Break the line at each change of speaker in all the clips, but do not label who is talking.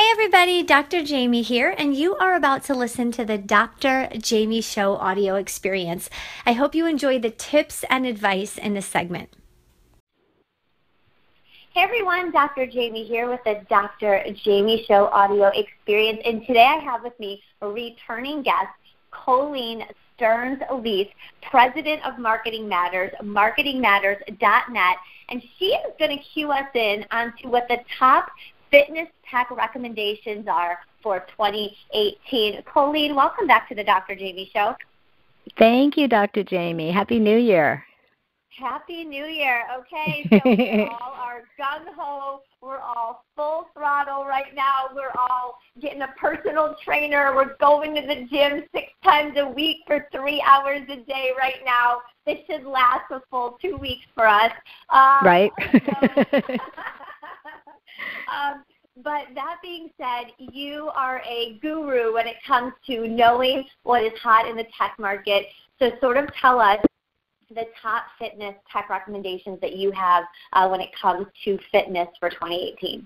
Hey everybody, Dr. Jaime here, and you are about to listen to the Dr. Jaime Show audio experience. I hope you enjoy the tips and advice in this segment. Hey everyone, Dr. Jaime here with the Dr. Jaime Show audio experience, and today I have with me a returning guest, Coleen Leith, President of Marketing Matters, marketingmatters.net, and she is going to cue us in onto what the top fitness tech recommendations are for 2018. Coleen, welcome back to the Dr. Jaime Show.
Thank you, Dr. Jaime. Happy New Year.
Happy New Year. Okay, so we all are gung-ho. We're all full throttle right now. We're all getting a personal trainer. We're going to the gym 6 times a week for 3 hours a day right now. This should last a full 2 weeks for us.
Right.
But that being said, you are a guru when it comes to knowing what is hot in the tech market. So sort of tell us the top fitness tech recommendations that you have when it comes to fitness for 2018.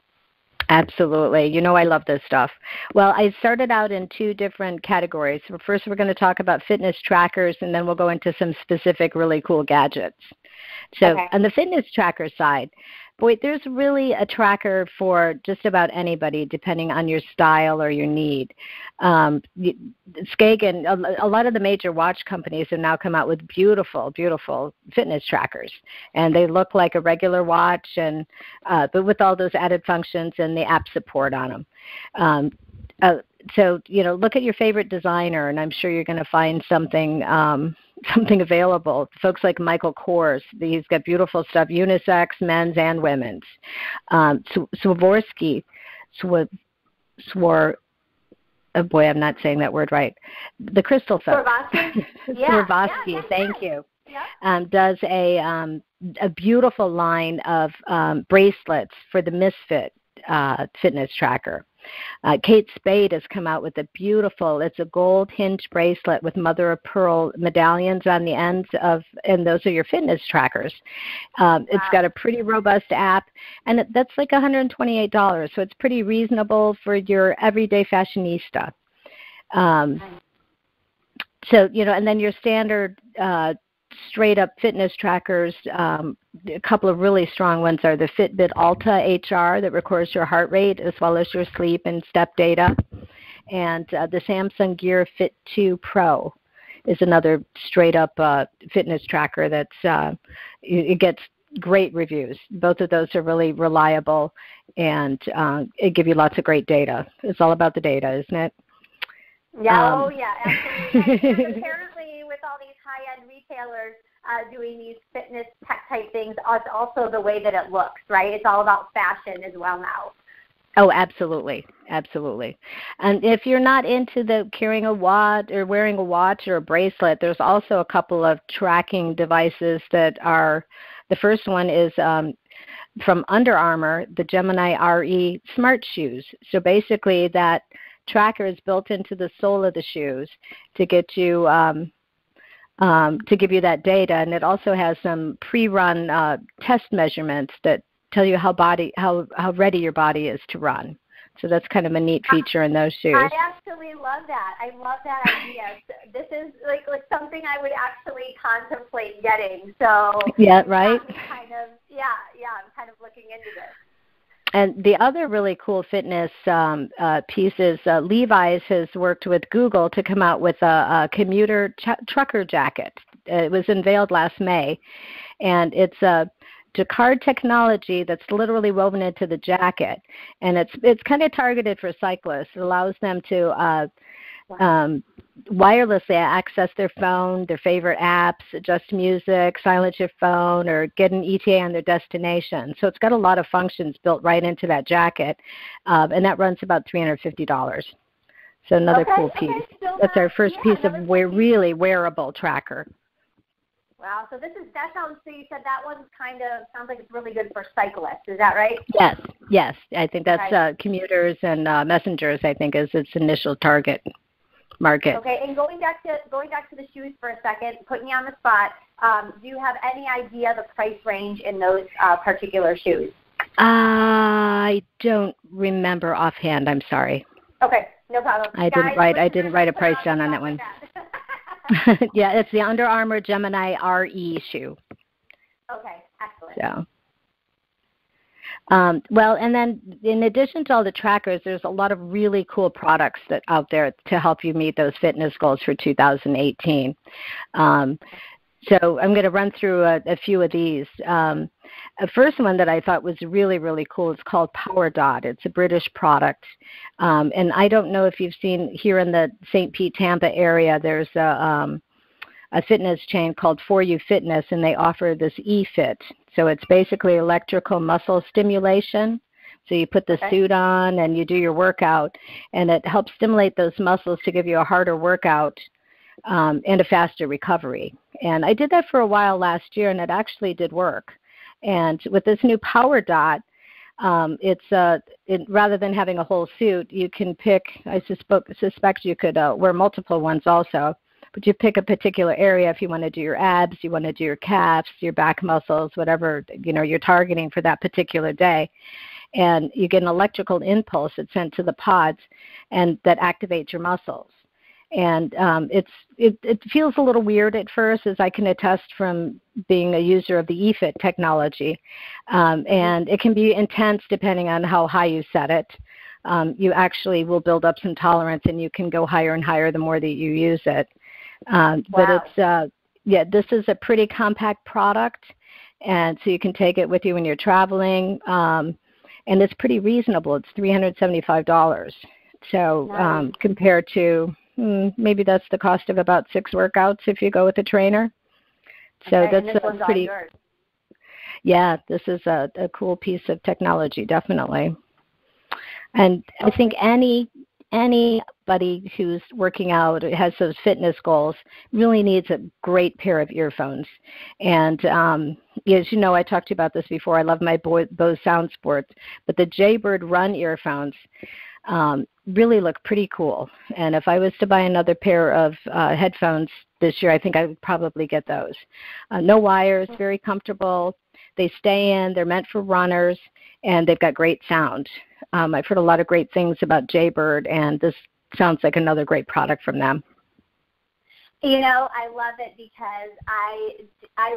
Absolutely. You know I love this stuff. Well, I started out in 2 different categories. First, we're going to talk about fitness trackers, and then we'll go into some specific really cool gadgets. So on the fitness tracker side, boy, there's really a tracker for just about anybody, depending on your style or your need. Skagen, a lot of the major watch companies have now come out with beautiful, beautiful fitness trackers, and they look like a regular watch, and but with all those added functions and the app support on them. So, look at your favorite designer, and I'm sure you're going to find something available. Folks like Michael Kors, he's got beautiful stuff, unisex, men's and women's. Swarovski, oh boy, I'm not saying that word right. The crystal folks.
Swarovski?
Swarovski, thank you. Yeah. Does a beautiful line of bracelets for the Misfit fitness tracker. Kate Spade has come out with it's a gold hinge bracelet with mother of pearl medallions on the ends and those are your fitness trackers. It's got a pretty robust app, and that's like $128, so it's pretty reasonable for your everyday fashionista. So, and then your standard straight up fitness trackers, a couple of really strong ones are the Fitbit Alta HR that records your heart rate as well as your sleep and step data, and the Samsung Gear Fit 2 Pro is another straight up fitness tracker that's it gets great reviews. Both of those are really reliable, and it give you lots of great data. It's all about the data, isn't it?
Yeah, absolutely. And apparently with all these high-end retailers doing these fitness tech type things, it's also the way that it looks, right? It's all about fashion as well now.
Oh, absolutely. Absolutely. And if you're not into the carrying a watch or wearing a watch or a bracelet, there's also a couple of tracking devices that are, the first one is from Under Armour, the Gemini RE Smart Shoes. So basically that tracker is built into the sole of the shoes to get you to give you that data, and it also has some pre-run test measurements that tell you how ready your body is to run. So that's kind of a neat feature in those shoes.
I actually love that. I love that idea. This is like something I would actually contemplate getting. So
yeah, right.
I'm kind of looking into this.
And the other really cool fitness piece is Levi's has worked with Google to come out with a commuter trucker jacket. It was unveiled last May, and it's a jacquard technology that's literally woven into the jacket, and it's kind of targeted for cyclists. It allows them to wirelessly access their phone, their favorite apps, adjust music, silence your phone, or get an ETA on their destination. So it's got a lot of functions built right into that jacket, and that runs about $350. So another cool piece. That's our first piece of really wearable tracker.
Wow, so you said that one sounds like it's really good for cyclists, is that right?
Yes. I think that's commuters and messengers, I think, is its initial target market.
Okay, and going back to the shoes for a second, putting you on the spot, do you have any idea the price range in those particular shoes?
I don't remember offhand. I'm sorry.
Okay, no problem.
I didn't write a price down on that one. Yeah, it's the Under Armour Gemini RE shoe.
Okay, excellent.
So. Well, and then in addition to all the trackers, there's a lot of really cool products that out there to help you meet those fitness goals for 2018. So I'm going to run through a few of these. The first one that I thought was really, really cool is called Power Dot. It's a British product. And I don't know if you've seen here in the St. Pete, Tampa area, there's a fitness chain called For You Fitness, and they offer this eFit. So it's basically electrical muscle stimulation. So you put the suit on and you do your workout, and it helps stimulate those muscles to give you a harder workout and a faster recovery. And I did that for a while last year, and it actually did work. And with this new Power Dot, rather than having a whole suit, you can pick, I suspect you could wear multiple ones also, but you pick a particular area if you want to do your abs, you want to do your calves, your back muscles, whatever you're targeting for that particular day. And you get an electrical impulse that's sent to the pods and that activates your muscles. And it feels a little weird at first, as I can attest from being a user of the eFit technology. And it can be intense depending on how high you set it. You actually will build up some tolerance, and you can go higher and higher the more that you use it. But this is a pretty compact product, and so you can take it with you when you're traveling. And it's pretty reasonable. It's $375. So compared to maybe that's the cost of about 6 workouts if you go with a trainer. So that's pretty. Yeah, this is a cool piece of technology, definitely. And I think anybody who's working out, has those fitness goals, really needs a great pair of earphones. And as you know, I talked to you about this before. I love my Bose Sound Sports, but the Jaybird Run earphones really look pretty cool. And if I was to buy another pair of headphones this year, I think I would probably get those. No wires, very comfortable. They stay in. They're meant for runners, and they've got great sound. I've heard a lot of great things about Jaybird, and this sounds like another great product from them.
I love it because I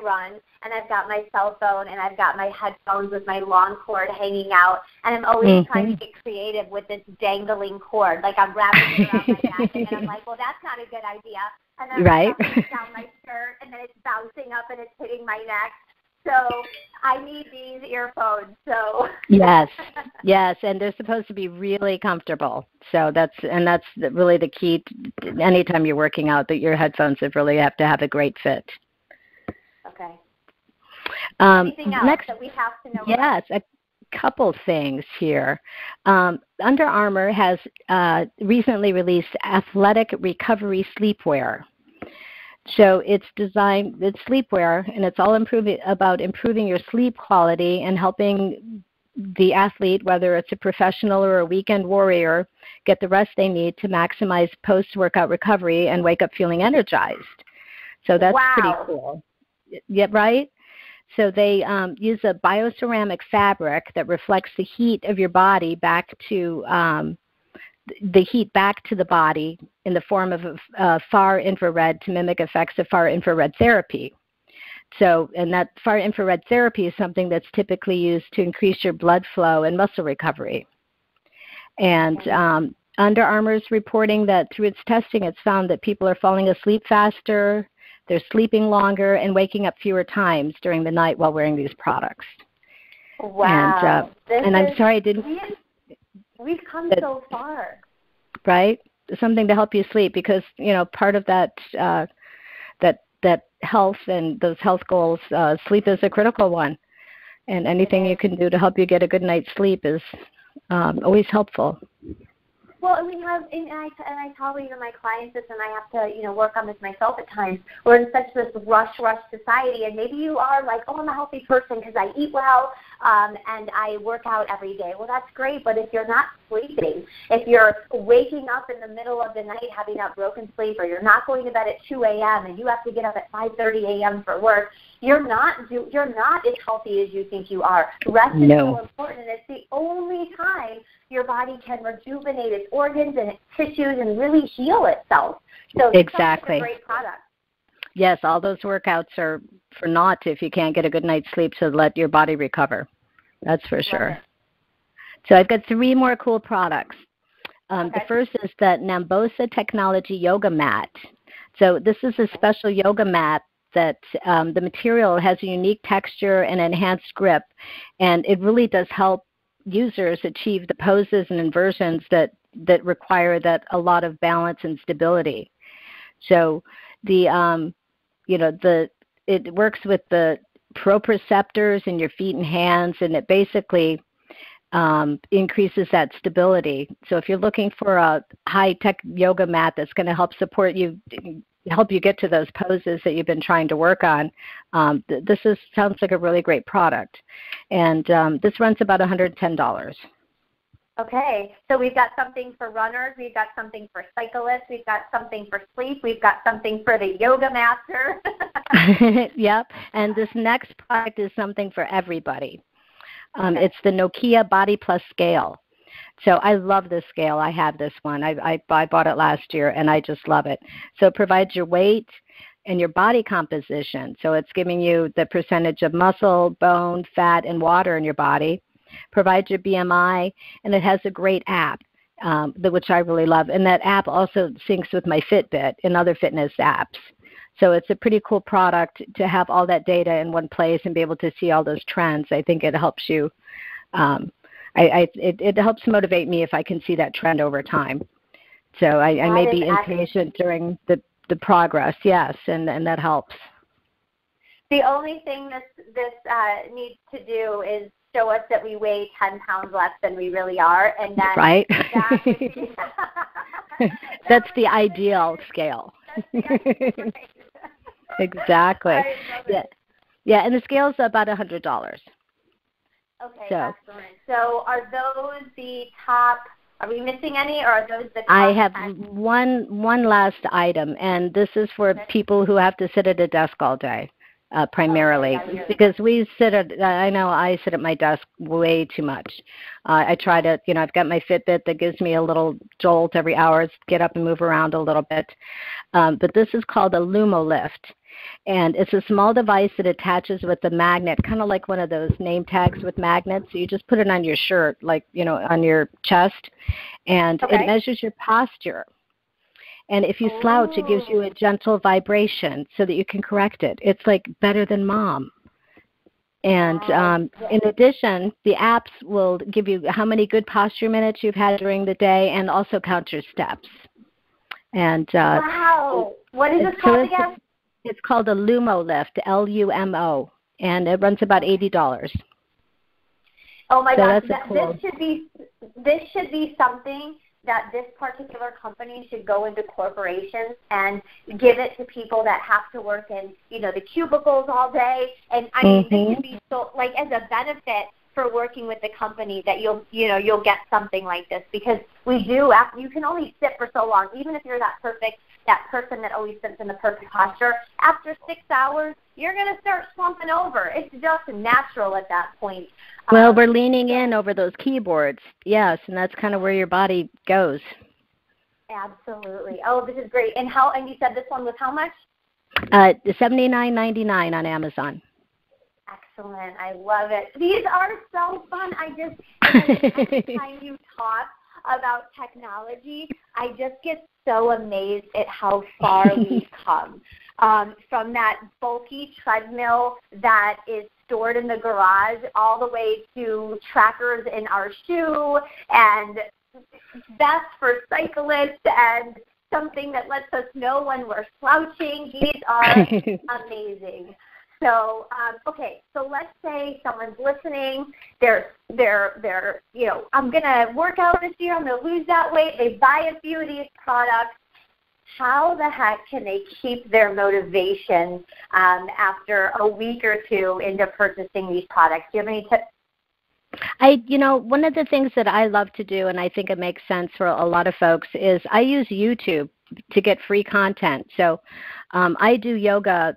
run, and I've got my cell phone, and I've got my headphones with my long cord hanging out, and I'm always trying to get creative with this dangling cord. Like I'm wrapping it around my neck, and then I'm like, well, that's not a good idea. And then I'm down my shirt, and then it's bouncing up, and it's hitting my neck. So I need these earphones. So
yes, and they're supposed to be really comfortable. So that's really the key. Anytime you're working out, that your headphones really have to have a great fit.
Okay. Anything else that we have to know?
Yes, a couple things here. Under Armour has recently released athletic recovery sleepwear. So it's sleepwear, and it's all about improving your sleep quality and helping the athlete, whether it's a professional or a weekend warrior, get the rest they need to maximize post-workout recovery and wake up feeling energized. So that's pretty cool. Yeah, right? So they use a bioceramic fabric that reflects the heat of your body back to the body in the form of far infrared to mimic effects of far infrared therapy. So, and that far infrared therapy is something that's typically used to increase your blood flow and muscle recovery. And Under Armour is reporting that through its testing, it's found that people are falling asleep faster, they're sleeping longer, and waking up fewer times during the night while wearing these products.
Wow.
And I'm sorry I didn't...
We've come so far.
Right? Something to help you sleep, because, part of that that health and those health goals, sleep is a critical one. And anything you can do to help you get a good night's sleep is always helpful.
Well, and I tell even my clients this, and I have to, work on this myself at times. We're in such this rush society, and maybe you are like, oh, I'm a healthy person because I eat well, and I work out every day. Well, that's great, but if you're not sleeping, if you're waking up in the middle of the night having that broken sleep, or you're not going to bed at 2 a.m. and you have to get up at 5:30 a.m. for work, you're not as healthy as you think you are. Rest is so important, and it's the only time your body can rejuvenate its organs and its tissues and really heal itself. So
exactly.
It's a great product.
Yes, all those workouts are for naught if you can't get a good night's sleep, so let your body recover. That's for sure. So I've got 3 more cool products. The first is the Nambosa Technology Yoga Mat. So this is a special yoga mat that the material has a unique texture and enhanced grip, and it really does help users achieve the poses and inversions that require a lot of balance and stability. So it works with the proprioceptors in your feet and hands, and it basically increases that stability. So if you're looking for a high-tech yoga mat that's going to help support you, help you get to those poses that you've been trying to work on, sounds like a really great product. And this runs about $110.
Okay, so we've got something for runners, we've got something for cyclists, we've got something for sleep, we've got something for the yoga master.
Yep, and this next product is something for everybody. It's the Nokia Body Plus scale. So I love this scale. I have this one. I bought it last year, and I just love it. So it provides your weight and your body composition. So it's giving you the percentage of muscle, bone, fat, and water in your body. Provides your BMI, and it has a great app, which I really love. And that app also syncs with my Fitbit and other fitness apps. So it's a pretty cool product to have all that data in one place and be able to see all those trends. I think it helps you. It helps motivate me if I can see that trend over time. So I may be impatient during the progress, yes, and that helps.
The only thing this needs to do is show us that we weigh 10 pounds less than we really are, and then
right. That's the ideal scale. Exactly. Yeah, and the scale's about $100.
Okay, excellent. So are those the top? Are we missing any, or are those the top?
I have one last item, and this is for people who have to sit at a desk all day. Primarily, because I sit at my desk way too much. I try to, I've got my Fitbit that gives me a little jolt every hour, get up and move around a little bit. But this is called a Lumo Lift, and it's a small device that attaches with the magnet, kind of like one of those name tags with magnets. So you just put it on your shirt, like, on your chest, and it measures your posture. And if you slouch, it gives you a gentle vibration so that you can correct it. It's like better than mom. And in addition, the apps will give you how many good posture minutes you've had during the day and also count your steps. And
wow. What is it called again?
It's called a Lumo Lift, Lumo, and it runs about $80.
Oh, my gosh. This should be something that this particular company should go into corporations and give it to people that have to work in, the cubicles all day. And I mean, this should be so, like, as a benefit for working with the company that you'll get something like this, because you can only sit for so long, even if you're that person that always sits in the perfect posture. After 6 hours, you're going to start slumping over. It's just natural at that point.
Well, we're leaning in over those keyboards, yes, and that's kind of where your body goes.
Absolutely. Oh, this is great. And you said this one was how much?
$79.99 on Amazon.
Excellent. I love it. These are so fun. Every time you talk about technology, I just get so amazed at how far we've come. From that bulky treadmill that is stored in the garage all the way to trackers in our shoe and vests for cyclists and something that lets us know when we're slouching. These are amazing. So, so let's say someone's listening. They're I'm going to work out this year. I'm going to lose that weight. They buy a few of these products. How the heck can they keep their motivation after a week or two into purchasing these products? Do you have any tips?
One of the things that I love to do, and I think it makes sense for a lot of folks, is I use YouTube to get free content. So I do yoga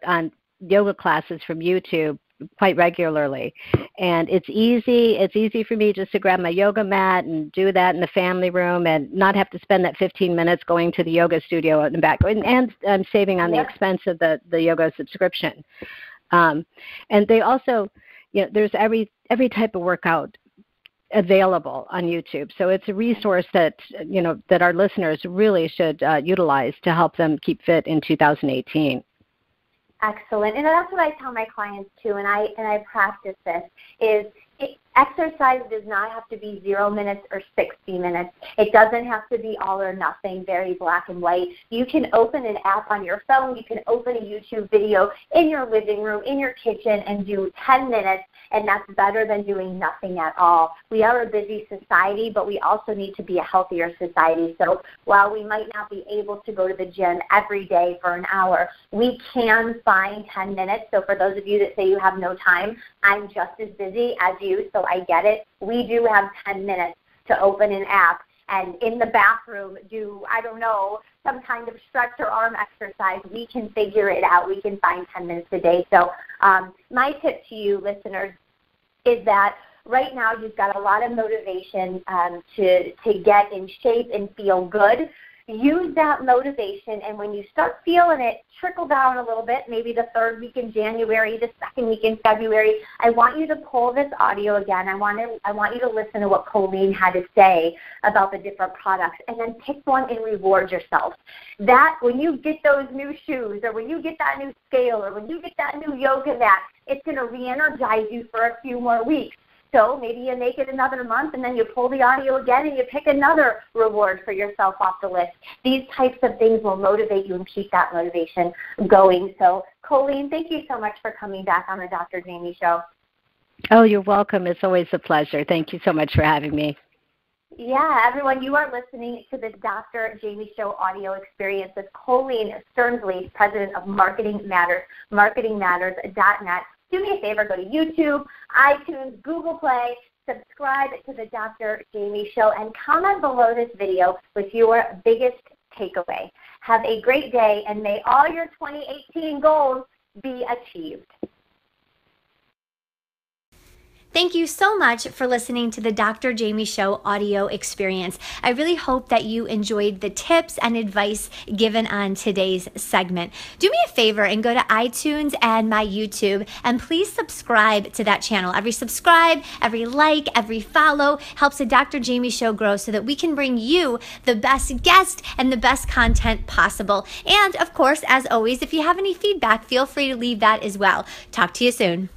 classes from YouTube quite regularly, and it's easy. It's easy for me just to grab my yoga mat and do that in the family room, and not have to spend that 15 minutes going to the yoga studio and back. And I'm saving on the expense of the yoga subscription. And they also, there's every type of workout available on YouTube. So it's a resource that, that our listeners really should utilize to help them keep fit in 2018.
Excellent. And that's what I tell my clients too, and I practice this, is exercise does not have to be 0 minutes or 60 minutes. It doesn't have to be all or nothing, very black and white. You can open an app on your phone. You can open a YouTube video in your living room, in your kitchen, and do 10 minutes, and that's better than doing nothing at all. We are a busy society, but we also need to be a healthier society. So while we might not be able to go to the gym every day for an hour, we can find 10 minutes. So for those of you that say you have no time, I'm just as busy as you, so I get it. We do have 10 minutes to open an app and in the bathroom do, some kind of stretch or arm exercise. We can figure it out. We can find 10 minutes a day. So my tip to you, listeners, is that right now you've got a lot of motivation to get in shape and feel good. Use that motivation, and when you start feeling it trickle down a little bit, maybe the 3rd week in January, the 2nd week in February, I want you to pull this audio again. I want you to listen to what Coleen had to say about the different products, and then pick one and reward yourself. That when you get those new shoes, or when you get that new scale, or when you get that new yoga mat, it's going to re-energize you for a few more weeks. So maybe you make it another month, and then you pull the audio again and you pick another reward for yourself off the list. These types of things will motivate you and keep that motivation going. So, Coleen, thank you so much for coming back on the Dr. Jaime Show.
Oh, you're welcome. It's always a pleasure. Thank you so much for having me.
Yeah, everyone, you are listening to the Dr. Jaime Show audio experience with Coleen Leith, president of Marketing Matters, marketingmatters.net. Do me a favor, go to YouTube, iTunes, Google Play, subscribe to the Dr. Jaime Show, and comment below this video with your biggest takeaway. Have a great day, and may all your 2018 goals be achieved.
Thank you so much for listening to the Dr. Jaime Show audio experience. I really hope that you enjoyed the tips and advice given on today's segment. Do me a favor and go to iTunes and my YouTube, and please subscribe to that channel. Every subscribe, every like, every follow helps the Dr. Jaime Show grow so that we can bring you the best guests and the best content possible. And of course, as always, if you have any feedback, feel free to leave that as well. Talk to you soon.